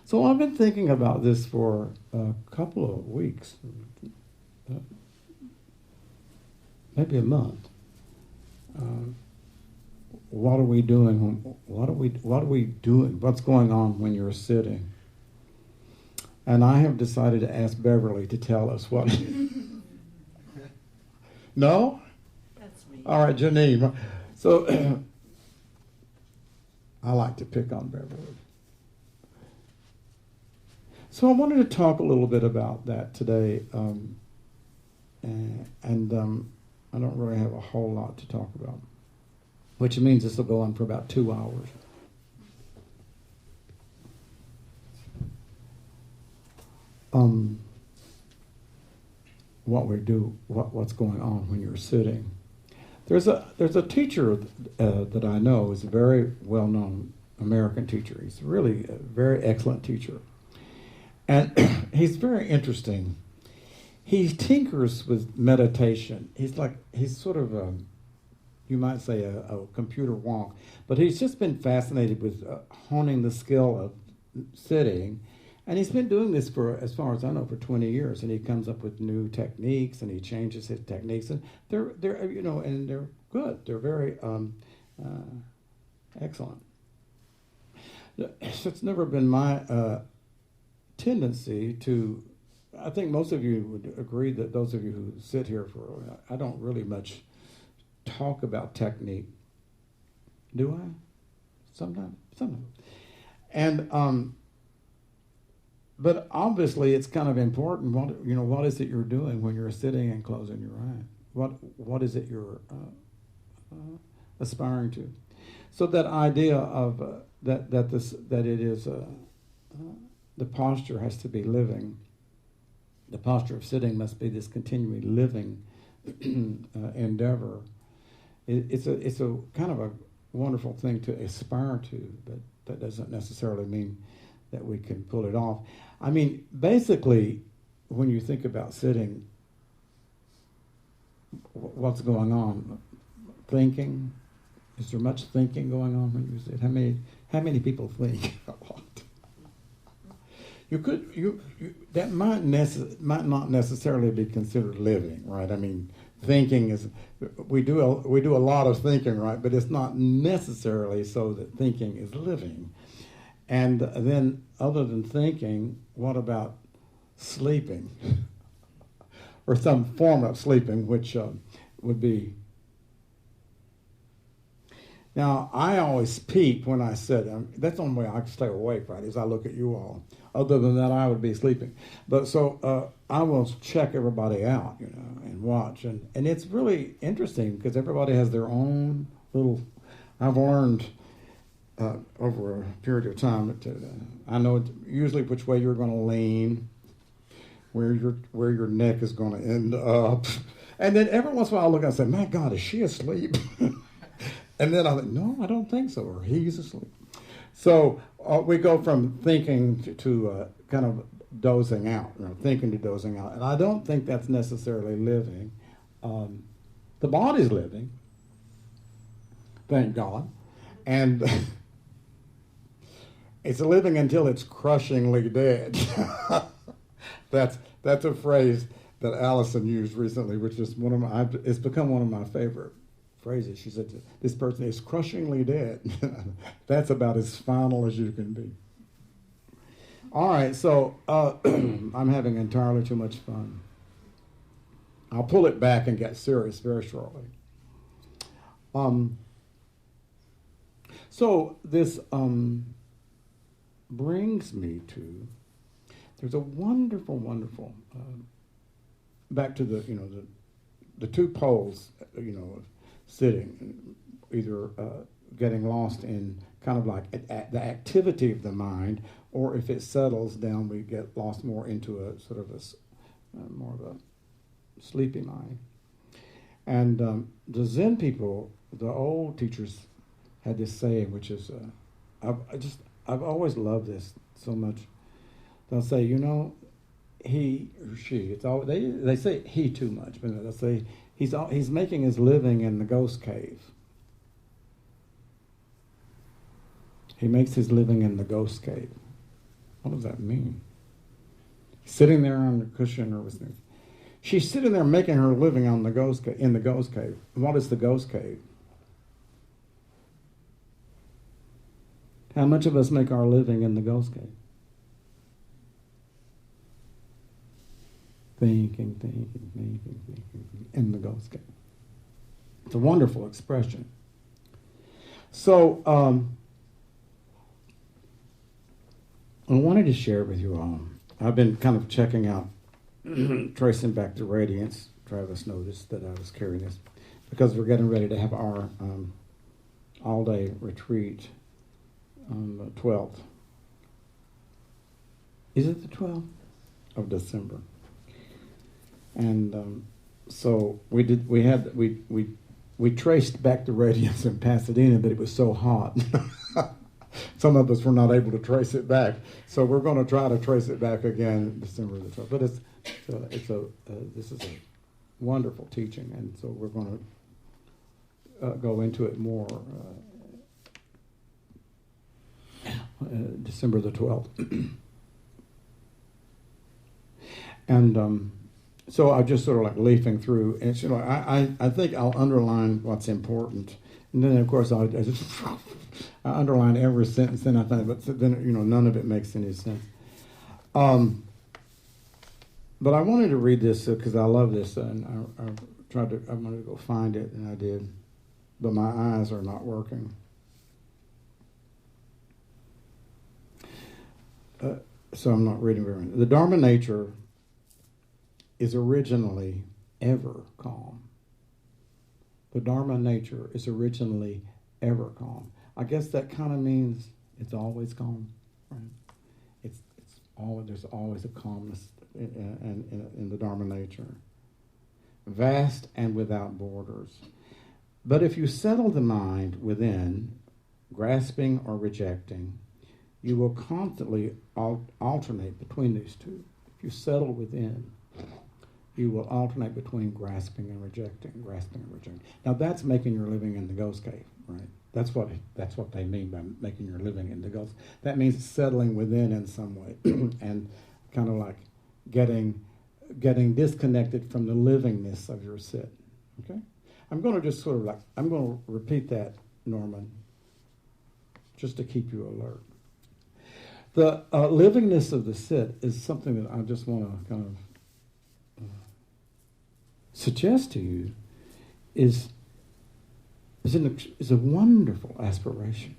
So I've been thinking about this for a couple of weeks, uh, maybe a month. Uh, what are we doing? What are we doing? What's going on when you're sitting? And I have decided to ask Beverly to tell us what. No? That's me. All right, Janine. So I like to pick on Beverly. So I wanted to talk a little bit about that today, and I don't really have a whole lot to talk about, which means this will go on for about 2 hours. What's going on when you're sitting. There's a teacher that I know is a very well-known American teacher. He's really a very excellent teacher. And he's very interesting. He tinkers with meditation. He's sort of you might say a computer wonk, but he's just been fascinated with honing the skill of sitting, and he's been doing this for, as far as I know, for 20 years. And he comes up with new techniques, and he changes his techniques, and they're and they're good. They're very excellent. It's never been my tendency to. I think most of you would agree that those of you who sit here I don't really much talk about technique. Do I? Sometimes. And but obviously it's kind of important. What is it you're doing when you're sitting and closing your eyes? What is it you're aspiring to? So that idea of that it is the posture has to be living. The posture of sitting must be this continually living endeavor. It's a kind of a wonderful thing to aspire to, but that doesn't necessarily mean that we can pull it off. I mean, basically, when you think about sitting, what's going on? Thinking. Is there much thinking going on when you sit? How many people think a lot? That might not necessarily be considered living, right? I mean, thinking is we do a lot of thinking, right? But it's not necessarily so that thinking is living. And then, other than thinking, what about sleeping, or some form of sleeping, which would be. Now, I always peep when I sit. That's the only way I can stay awake, right, is I look at you all. Other than that, I would be sleeping. But so I will check everybody out, and watch. And it's really interesting because everybody has their own little. I've learned over a period of time I know usually which way you're going to lean, where your neck is going to end up, and then every once in a while I look and say, "My God, is she asleep?" And then I think, "No, I don't think so," or "He's asleep." So we go from thinking to kind of dozing out, thinking to dozing out. And I don't think that's necessarily living. The body's living, thank God. And it's living until it's crushingly dead. That's a phrase that Allison used recently, which is it's become one of my favorite phrases. She said, "This person is crushingly dead." That's about as final as you can be. All right, so I'm having entirely too much fun. I'll pull it back and get serious very shortly. So this brings me to, there's a wonderful, back to the two poles, sitting, either getting lost in kind of like the activity of the mind, or if it settles down, we get lost more into a sort of more of a sleepy mind. And the Zen people, the old teachers, had this saying, which is, I've always loved this so much. They'll say, he or she. It's all they say he too much, but they'll say he's making his living in the ghost cave. He makes his living in the ghost cave. What does that mean? Sitting there on the cushion or was there? She's sitting there making her living on the ghost in the ghost cave. What is the ghost cave? How much of us make our living in the ghost cave? Thinking in the ghost cave. It's a wonderful expression. So, I wanted to share with you all. I've been kind of checking out, tracing back to radiance. Travis noticed that I was carrying this because we're getting ready to have our all-day retreat on the 12th. Is it the 12th of December? And so we traced back the radiance in Pasadena, but it was so hot. Some of us were not able to trace it back, so we're going to try to trace it back again December the 12th. But this is a wonderful teaching, and so we're going to go into it more December the 12th. And so I'm just sort of like leafing through, and you know, I think I'll underline what's important, and then of course I just I underline every sentence. Then I think, but then you know, none of it makes any sense. But I wanted to read this because I love this, and I wanted to go find it, and I did, but my eyes are not working. So I'm not reading very much. The Dharma nature is originally ever calm. The Dharma nature is originally ever calm. I guess that kind of means it's always calm, right? It's always, there's always a calmness in the Dharma nature. Vast and without borders. But if you settle the mind within, grasping or rejecting, you will constantly alternate between these two. If you settle within, you will alternate between grasping and rejecting, grasping and rejecting. Now that's making your living in the ghost cave, right? That's what they mean by making your living in the ghost. That means settling within in some way and kind of like getting disconnected from the livingness of your sit. Okay? I'm going to just sort of like, I'm going to repeat that, Norman, just to keep you alert. The livingness of the sit is something that I just want to kind of suggest to you is a wonderful aspiration.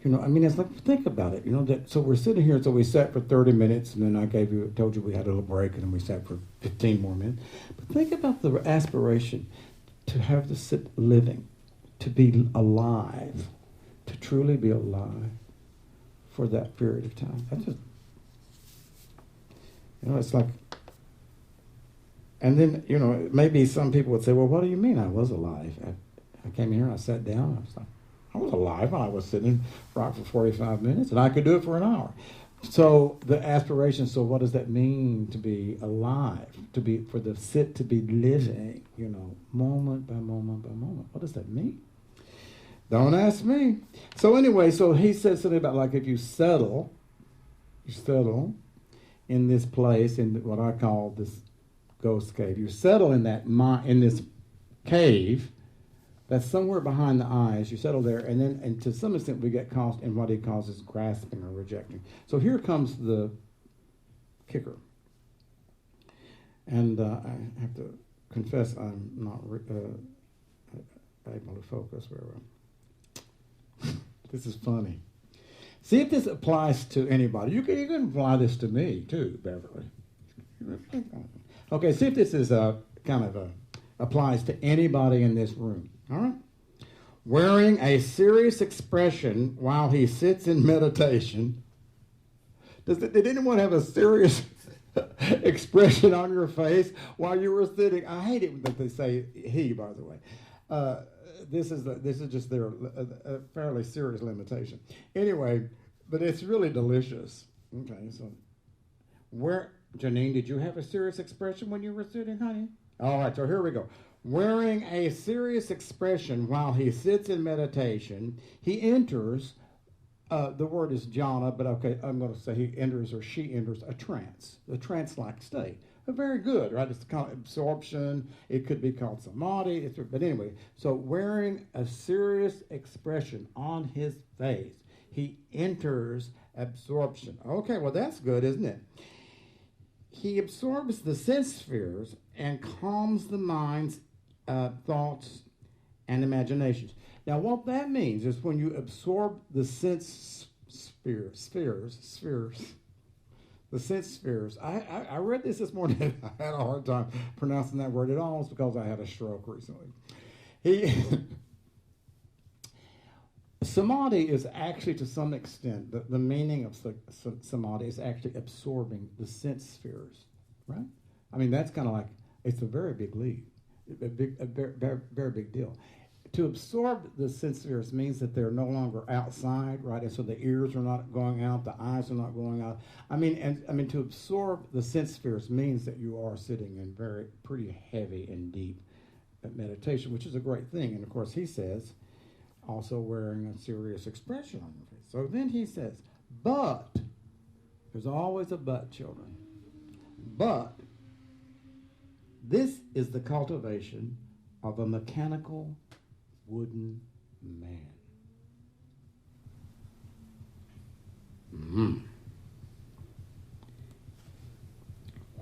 You know, I mean, it's like, think about it. You know, that so we're sitting here, so we sat for 30 minutes, and then I told you we had a little break, and then we sat for 15 more minutes. But think about the aspiration to have the sit living, to be alive, to truly be alive for that period of time. That's just, you know, it's like, and then, you know, maybe some people would say, well, what do you mean I was alive? I came here and I sat down. I was like, I was alive when I was sitting right for 45 minutes, and I could do it for an hour. So the aspiration, so what does that mean to be alive, for the sit to be living, you know, moment by moment by moment? What does that mean? Don't ask me. So anyway, so he said something about like if you settle in this place, in what I call this ghost cave. You settle in this cave that's somewhere behind the eyes. You settle there, and to some extent we get caught in what he calls is grasping or rejecting. So here comes the kicker. And I have to confess I'm not able to focus very well. This is funny. See if this applies to anybody. You can apply this to me too, Beverly. Okay, see if this is applies to anybody in this room. All right? Wearing a serious expression while he sits in meditation. Did anyone have a serious expression on your face while you were sitting? I hate it that they say he, by the way. This is just their a fairly serious limitation. Anyway, but it's really delicious. Okay, so Janine, did you have a serious expression when you were sitting, honey? All right, so here we go. Wearing a serious expression while he sits in meditation, he enters The word is jhana, but okay, I'm going to say he enters or she enters a trance-like state. Very good, right? It's called absorption. It could be called samadhi. But anyway, so wearing a serious expression on his face, he enters absorption. Okay, well, that's good, isn't it? He absorbs the sense spheres and calms the mind's thoughts and imaginations. Now, what that means is when you absorb the sense spheres, the sense spheres. I read this morning. I had a hard time pronouncing that word. It almost because I had a stroke recently. Samadhi is actually, to some extent, the meaning of samadhi is actually absorbing the sense spheres, right? I mean, that's kind of like, it's a very big leap, a very, very, very big deal. To absorb the sense spheres means that they're no longer outside, right? And so the ears are not going out, the eyes are not going out. I mean, to absorb the sense spheres means that you are sitting in pretty heavy and deep meditation, which is a great thing. And of course, he says, also wearing a serious expression on your face. So then he says, but, there's always a but, children. But, this is the cultivation of a mechanical wooden man. Mm-hmm.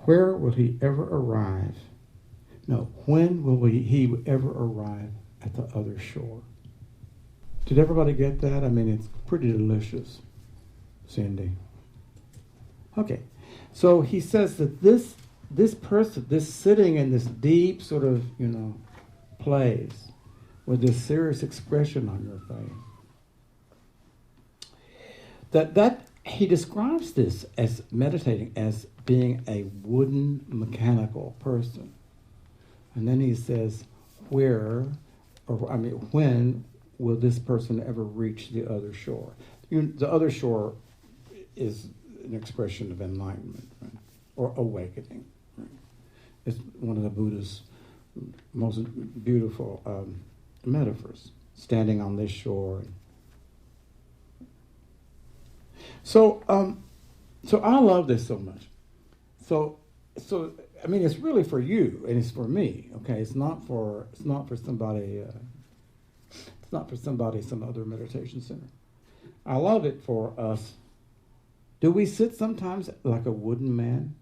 Where will he ever arrive? No, when will he ever arrive at the other shore? Did everybody get that? I mean, it's pretty delicious, Cindy. Okay, so he says that this person, this sitting in this deep sort of, place with this serious expression on your face, that he describes this as meditating as being a wooden mechanical person. And then he says, when will this person ever reach the other shore? The other shore is an expression of enlightenment, right? Or awakening. Right? It's one of the Buddha's most beautiful metaphors, standing on this shore. So I love this so much. So I mean, it's really for you and it's for me. Okay, it's not for somebody. It's not for somebody, some other meditation center. I love it for us. Do we sit sometimes like a wooden man?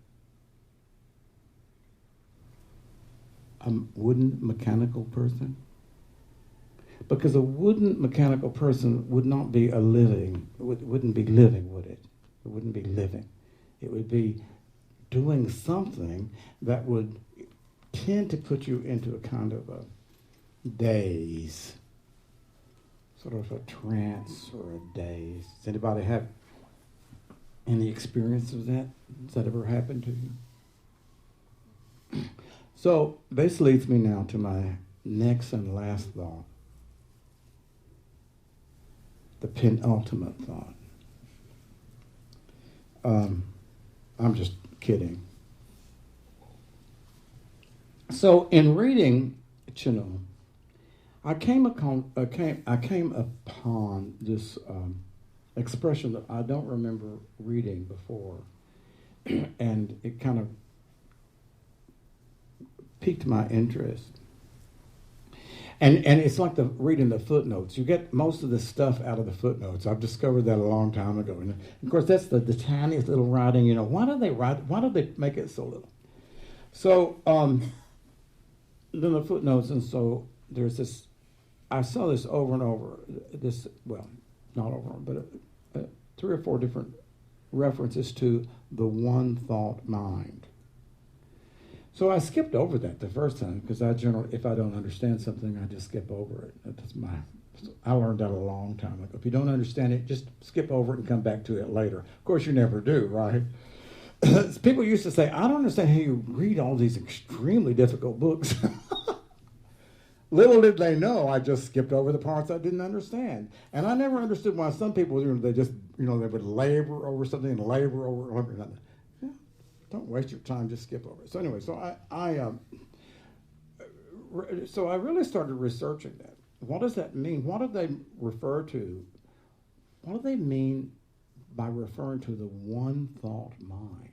A wooden mechanical person? Because a wooden mechanical person would not be wouldn't be living, would it? It wouldn't be living. It would be doing something that would tend to put you into a kind of a daze. Sort of a trance or a daze. Does anybody have any experience of that? Has that ever happened to you? So this leads me now to my next and last thought. The penultimate thought. I'm just kidding. So in reading Chinua, I came upon this expression that I don't remember reading before, and it kind of piqued my interest. And it's like reading the footnotes. You get most of the stuff out of the footnotes. I've discovered that a long time ago. And of course, that's the tiniest little writing. Why do they write? Why do they make it so little? So then the footnotes, and so there's this. I saw this over and over. Not over, but 3 or 4 different references to the one thought mind. So I skipped over that the first time because if I don't understand something, I just skip over it. I learned that a long time ago. If you don't understand it, just skip over it and come back to it later. Of course, you never do, right? People used to say, I don't understand how you read all these extremely difficult books. Little did they know, I just skipped over the parts I didn't understand. And I never understood why some people, they just, they would labor over something and labor over another. Don't waste your time, just skip over it. So anyway, so I really started researching that. What does that mean? What do they refer to what do they mean by referring to the one thought mind?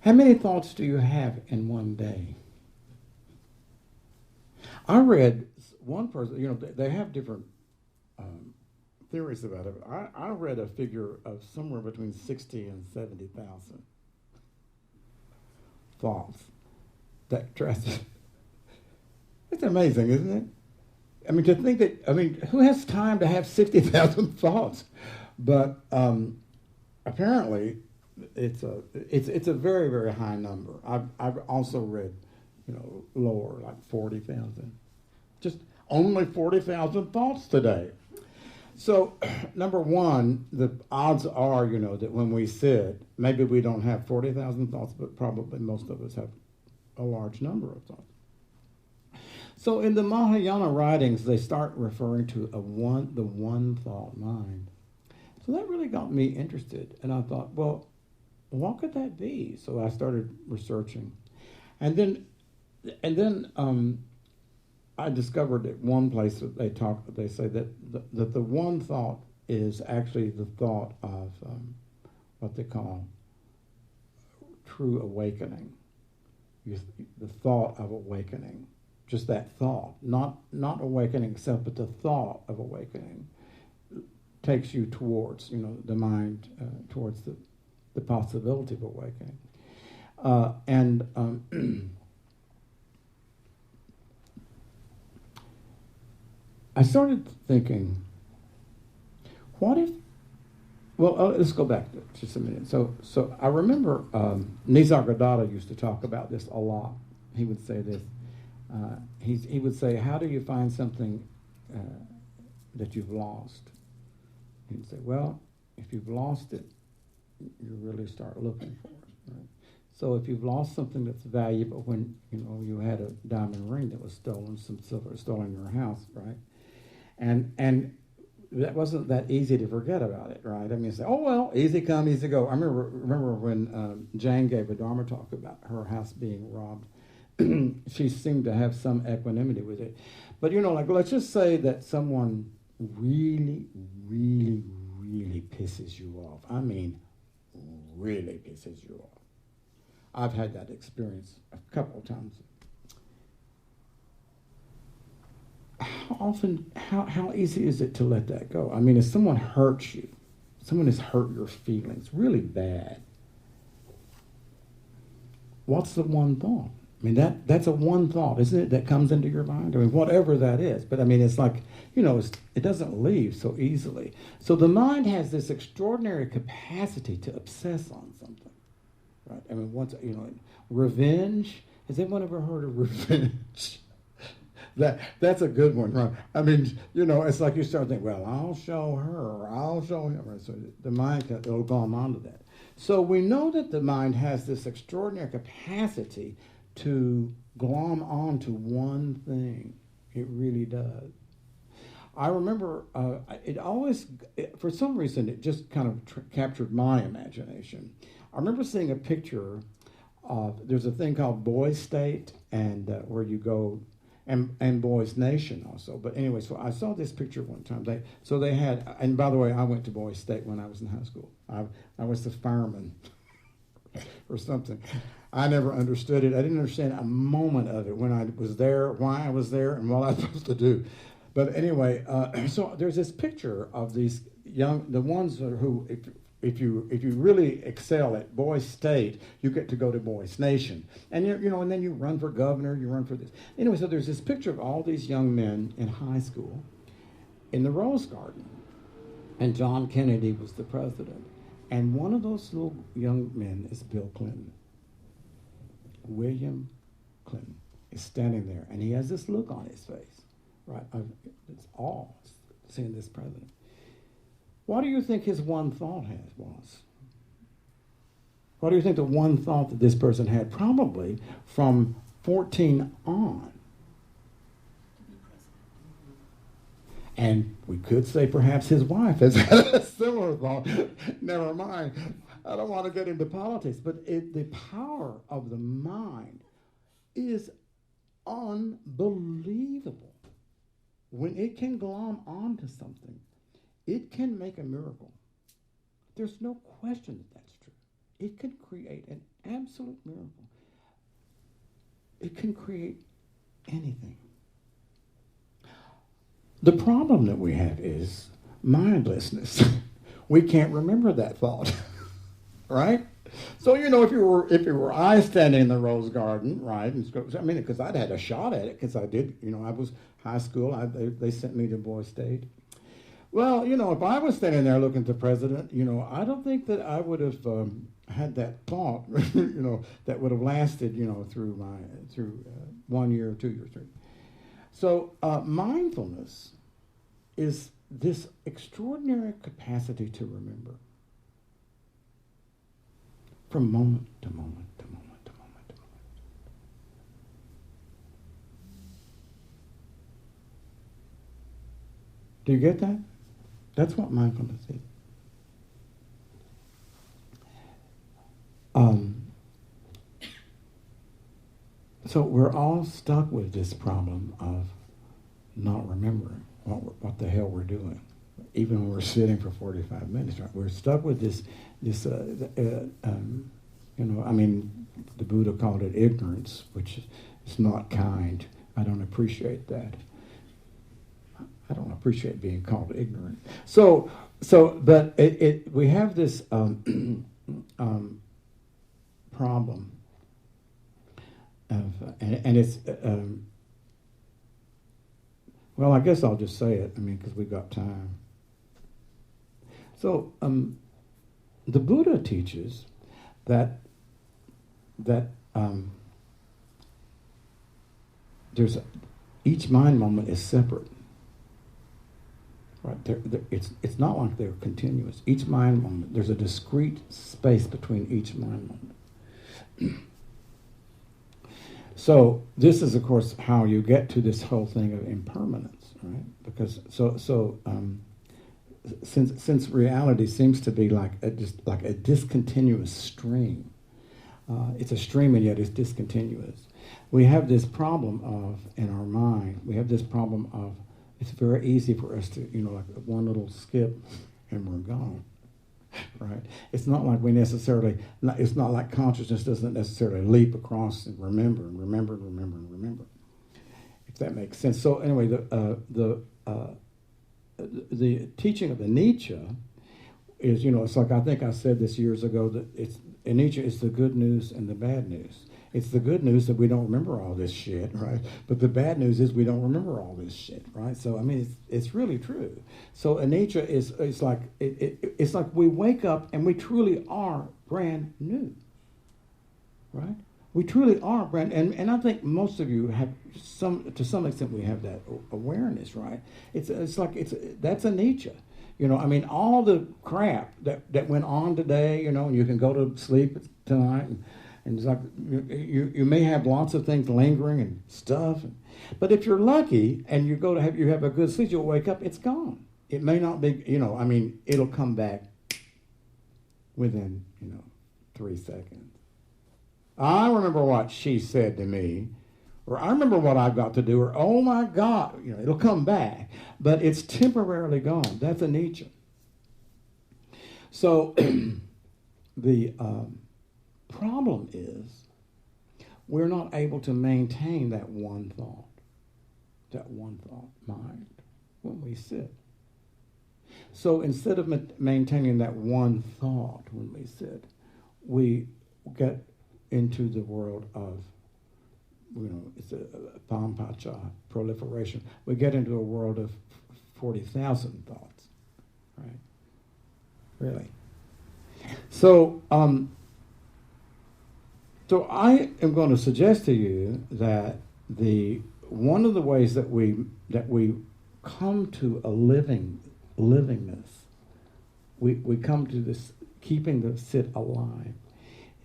How many thoughts do you have in one day? I read one person, they have different theories about it. I read a figure of somewhere between 60 and 70,000 thoughts. It's amazing, isn't it? I mean, to think that, who has time to have 60,000 thoughts? But apparently, it's a very, very high number. I've also read, lower, like 40,000. Just only 40,000 thoughts today. So, number one, the odds are, that when we sit, maybe we don't have 40,000 thoughts, but probably most of us have a large number of thoughts. So in the Mahayana writings, they start referring to the one thought mind. So that really got me interested, and I thought, well, what could that be? So I started researching, and then I discovered at one place that they say that the one thought is actually the thought of what they call true awakening. The thought of awakening, just that thought, not awakening itself, but the thought of awakening takes you towards, the mind, towards the possibility of awakening. I started thinking, what if, let's go back just a minute. So I remember Nisargadatta used to talk about this a lot. He would say this. He would say, how do you find something that you've lost? He'd say, well, if you've lost it, you really start looking for it. Right? So if you've lost something that's valuable, when you had a diamond ring that was stolen, some silver stolen in your house, right? And that wasn't that easy to forget about it, right? I mean, say, oh well, easy come, easy go. I remember when Jane gave a Dharma talk about her house being robbed. She seemed to have some equanimity with it, but let's just say that someone really, really, really pisses you off. I mean, really pisses you off. I've had that experience a couple of times. How easy is it to let that go? I mean, if someone hurts you, someone has hurt your feelings really bad, what's the one thought? I mean, that's a one thought, isn't it, that comes into your mind? I mean, whatever that is. But I mean, it's like, it doesn't leave so easily. So the mind has this extraordinary capacity to obsess on something, right? I mean, revenge. Has anyone ever heard of revenge? That's a good one, right? I mean, it's like you start thinking, well, I'll show her, I'll show him. Right? So the mind, it'll go on to that. So we know that the mind has this extraordinary capacity to glom onto one thing. It really does. I remember for some reason, it just kind of captured my imagination. I remember seeing a picture of, there's a thing called Boys State, and where you go, and Boys Nation also. But anyway, so I saw this picture one time. They had, and by the way, I went to Boys State when I was in high school. I was the fireman or something. I never understood it. I didn't understand a moment of it when I was there, why I was there, and what I was supposed to do. But anyway, so there's this picture of these the ones who, if you really excel at Boys State, you get to go to Boys Nation, and and then you run for governor, you run for this. Anyway, so there's this picture of all these young men in high school in the Rose Garden, and John Kennedy was the president, and one of those little young men is Bill Clinton. William Clinton is standing there, and he has this look on his face, right? It's awe seeing this president. What do you think his one thought was? What do you think the one thought that this person had? Probably from 14 on. And we could say perhaps his wife has had a similar thought. Never mind. I don't want to get into politics, but the power of the mind is unbelievable. when it can glom onto something, it can make a miracle. There's no question that that's true. It can create an absolute miracle. It can create anything. The problem that we have is mindlessness. We can't remember that thought, right? So if you were I standing in the rose garden, right? I mean, because I'd had a shot at it because I did. I was high school. They sent me to Boy State. Well, if I was standing there looking at the president, I don't think that I would have had that thought, that would have lasted, through 1 year, 2 years, 3. So mindfulness is this extraordinary capacity to remember from moment to moment to moment to moment to moment. Do you get that? That's what mindfulness is. So we're all stuck with this problem of not remembering what the hell we're doing, even when we're sitting for 45 minutes. Right? We're stuck with this. I mean, the Buddha called it ignorance, which is not kind. I don't appreciate that. I don't appreciate being called ignorant. But we have this problem of, and it's, well, I guess I'll just say it, because we've got time. So, the Buddha teaches that each mind moment is separate. Right, it's not like they're continuous. Each mind moment, there's a discrete space between each mind moment. So this is, of course, how you get to this whole thing of impermanence, right? Because since reality seems to be just like a discontinuous stream, it's a stream and yet it's discontinuous. We have this problem of, in our mind, it's very easy for us to, like one little skip and we're gone, right? It's not like it's not like consciousness doesn't necessarily leap across and remember and remember and remember and remember, if that makes sense. So anyway, the teaching of the Nietzsche is, it's like, I think I said this years ago, that in Nietzsche, it's the good news and the bad news. It's the good news that we don't remember all this shit, right? But the bad news is we don't remember all this shit, right? So it's really true. So Nietzsche it's like we wake up and we truly are brand new, right? We truly are brand, and I think most of you have to some extent we have that awareness, right? That's a Nietzsche. All the crap that went on today, and you can go to sleep tonight and it's like you may have lots of things lingering and stuff, but if you're lucky and you have a good sleep, you'll wake up, it's gone. It may not be, it'll come back within 3 seconds. I remember what she said to me, or I remember what I've got to do, or oh my God, it'll come back, but it's temporarily gone. That's a Nietzsche. So the problem is we're not able to maintain that one thought mind when we sit. So instead of maintaining that one thought when we sit, we get into the world of, it's a pampacha, proliferation. We get into a world of 40,000 thoughts, right? Really. So I am going to suggest to you that one of the ways that we come to a livingness, we come to this keeping the sit alive,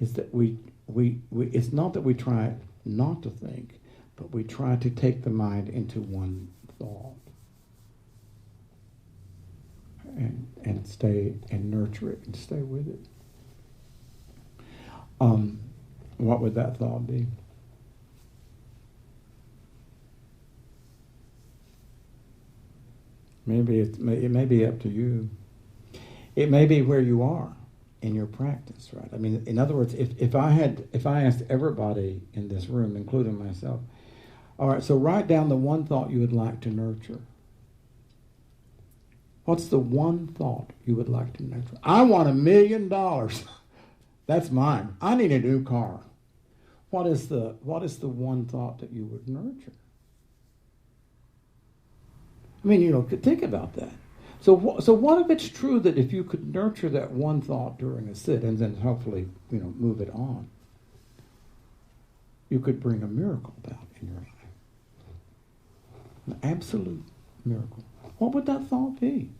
is that we it's not that we try not to think, but we try to take the mind into one thought and stay and nurture it and stay with it. What would that thought be? Maybe it may be up to you. It may be where you are in your practice, right? I mean, in other words, if I asked everybody in this room, including myself, all right, so write down the one thought you would like to nurture. What's the one thought you would like to nurture? I want $1 million. That's mine. I need a new car. What is the one thought that you would nurture? I mean, think about that. So what if it's true that if you could nurture that one thought during a sit and then hopefully, move it on, you could bring a miracle about in your life. An absolute miracle. What would that thought be?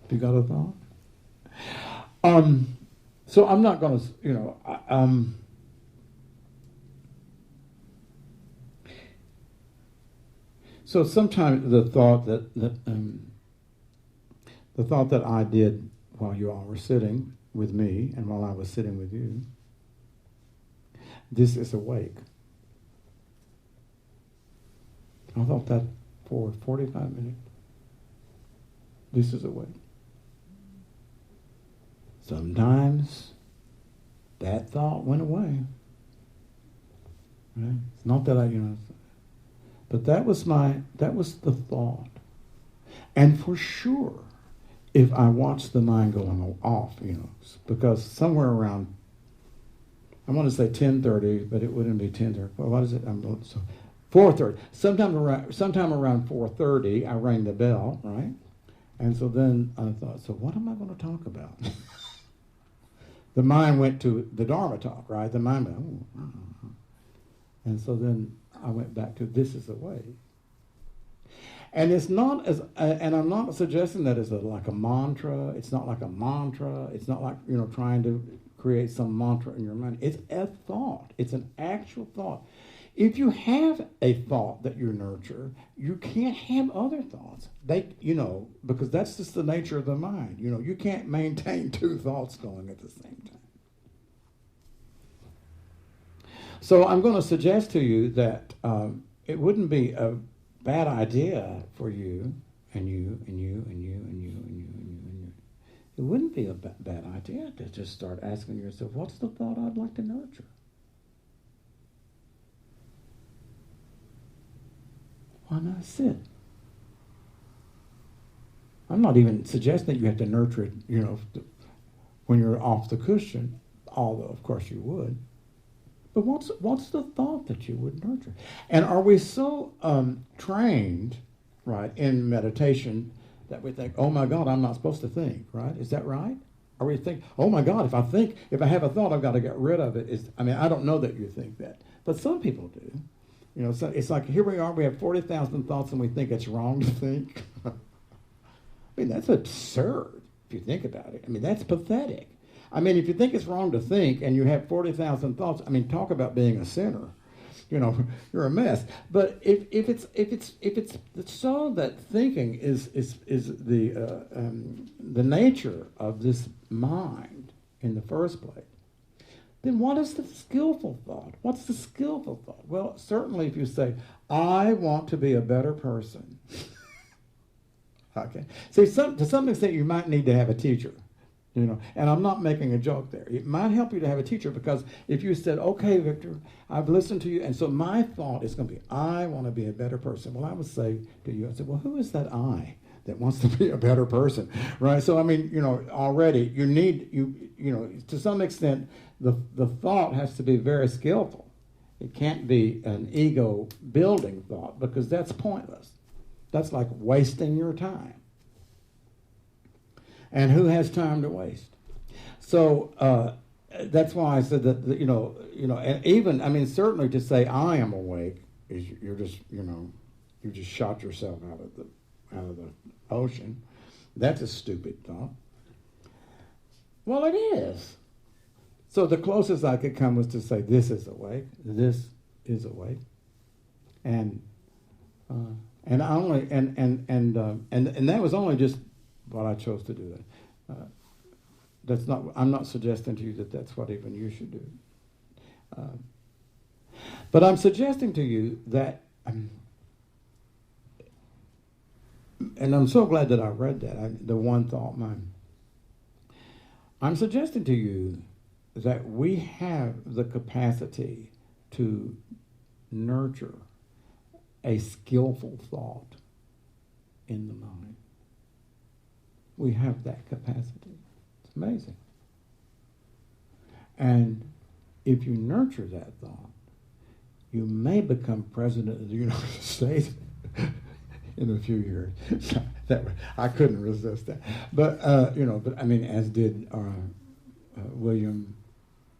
You got a thought? So I'm not going to, so sometimes the thought that I did while you all were sitting with me and while I was sitting with you, this is awake. I thought that for 45 minutes. This is awake. Sometimes that thought went away. Right? It's not that but that was the thought. And for sure, if I watched the mind going off, because somewhere around, I want to say 10:30, but it wouldn't be 10:30. Well, what is it? 4:30. Sometime around 4:30, I rang the bell, right? And so then I thought, so what am I going to talk about? The mind went to the Dharma talk, right? The mind went, and so then I went back to this is a way. And it's not as, and I'm not suggesting that it's like a mantra. It's not like a mantra. It's not like, trying to create some mantra in your mind. It's a thought. It's an actual thought. If you have a thought that you nurture, you can't have other thoughts. Because that's just the nature of the mind. You can't maintain two thoughts going at the same time. So I'm going to suggest to you that it wouldn't be a bad idea for you, and you, and you, and you, and you, and you, and you, and you. It wouldn't be a bad idea to just start asking yourself, what's the thought I'd like to nurture? Why not sit? I'm not even suggesting that you have to nurture it, when you're off the cushion, although of course you would. But what's the thought that you would nurture? And are we so trained, right, in meditation that we think, oh my God, I'm not supposed to think, right? Is that right? Or we think, oh my God, if I have a thought, I've got to get rid of it. I don't know that you think that, but some people do. So it's like, here we are, we have 40,000 thoughts and we think it's wrong to think. I mean, that's absurd if you think about it. I mean, that's pathetic. I mean, if you think it's wrong to think and you have 40,000 thoughts, talk about being a sinner. You're a mess. But if it's so that thinking is the nature of this mind in the first place, then what is the skillful thought? What's the skillful thought? Well, certainly if you say, I want to be a better person. Okay. See, to some extent you might need to have a teacher. And I'm not making a joke there. It might help you to have a teacher, because if you said, okay, Victor, I've listened to you, and so my thought is going to be, I want to be a better person. Well, I would say to you, I said, well, who is that I that wants to be a better person, right? So, already you need, to some extent, the thought has to be very skillful. It can't be an ego-building thought, because that's pointless. That's like wasting your time. And who has time to waste? So that's why I said that, and even, certainly to say I am awake is you're just, you just shot yourself out of the ocean. That's a stupid thought. Well, it is. So the closest I could come was to say this is awake. This is awake, and that was only just what I chose to do. That's not. I'm not suggesting to you that that's what even you should do. But I'm suggesting to you that and I'm so glad that I read that, the one thought mind. I'm suggesting to you that we have the capacity to nurture a skillful thought in the mind. We have that capacity. It's amazing. And if you nurture that thought, you may become president of the United States in a few years. I couldn't resist that. But, but I mean, as did William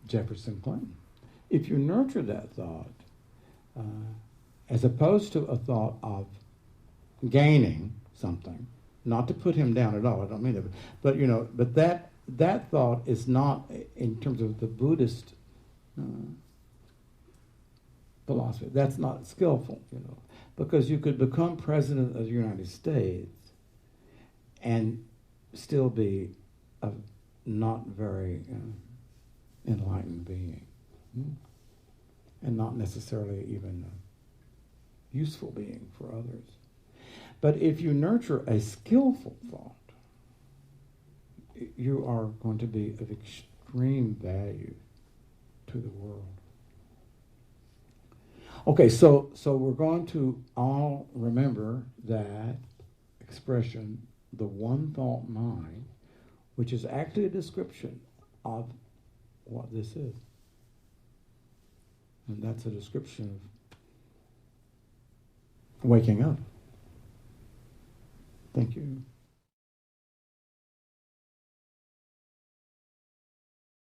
Jefferson Clinton. If you nurture that thought, as opposed to a thought of gaining something, not to put him down at all, I don't mean it, but that thought is not, in terms of the Buddhist philosophy, that's not skillful, because you could become president of the United States and still be a not very enlightened being, and not necessarily even a useful being for others. But if you nurture a skillful thought, you are going to be of extreme value to the world. Okay, so we're going to all remember that expression, the one thought mind, which is actually a description of what this is. And that's a description of waking up. Thank you.